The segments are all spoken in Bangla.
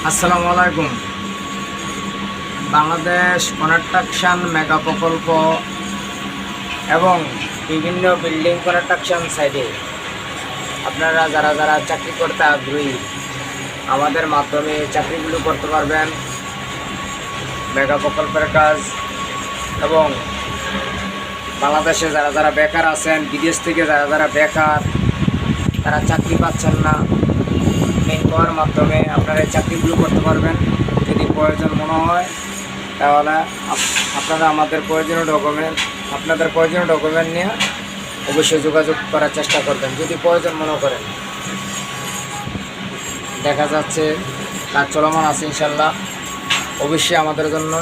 আসসালামু আলাইকুম। বাংলাদেশ কনস্ট্রাকশন মেগা প্রকল্প এবং বিভিন্ন বিল্ডিং কনস্ট্রাকশন সাইটে আপনারা যারা যারা চাকরি করতে আগ্রহী আমাদের মাধ্যমে চাকরিগুলো করতে পারবেন। মেগা প্রকল্পের কাজ এবং বাংলাদেশে যারা যারা বেকার আছেন, বিদেশ থেকে যারা যারা বেকার তারা চাকরি পাচ্ছেন না, মেইন পাওয়ার মাধ্যমে আপনারা এই চাকরিগুলো করতে পারবেন। যদি প্রয়োজন মনে হয় তাহলে আপনারা আপনাদের প্রয়োজনীয় ডকুমেন্ট নিয়ে অবশ্যই যোগাযোগ করার চেষ্টা করবেন যদি প্রয়োজন মনে করেন। দেখা যাচ্ছে কাজ চলমান আছে, ইনশাল্লাহ অবশ্যই আমাদের জন্য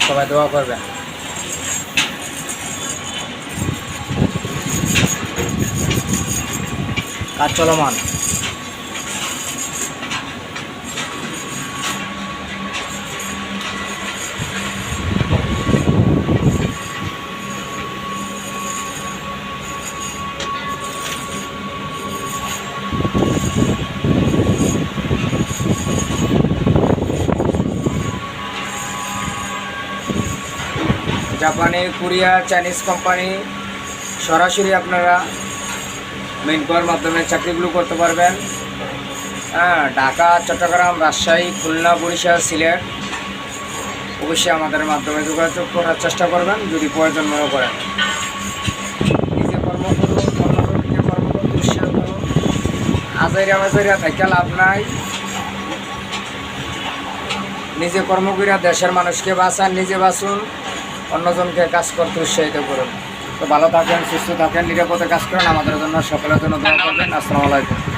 সবাই দোয়া করবেন। কাজ চলমান। জাপানি, কোরিয়া, চাইনিজ কোম্পানি সরাসরি আপনারা মেইন পাওয়ার মাধ্যমে চাকরিগুলো করতে পারবেন। ঢাকা, চট্টগ্রাম, রাজশাহী, খুলনা, বরিশাল, সিলেট অবশ্যই আমাদের মাধ্যমে যোগাযোগ করার চেষ্টা করবেন যদি প্রয়োজন মনে করেন। নিজে কর্ম করুন, অন্যকে কর্ম করতে উৎসাহ করুন। আজাইরা থেকে লাভ নাই। নিজে কর্ম করিয়া দেশের মানুষকে বাঁচান, নিজে বাঁচুন, অন্যজনকে কাজ করতে উৎসাহিত করুন। তো ভালো থাকেন, সুস্থ থাকেন, নিরাপদে কাজ করেন। আমাদের জন্য সকলের জন্য দোয়া করবেন। আসসালামু আলাইকুম।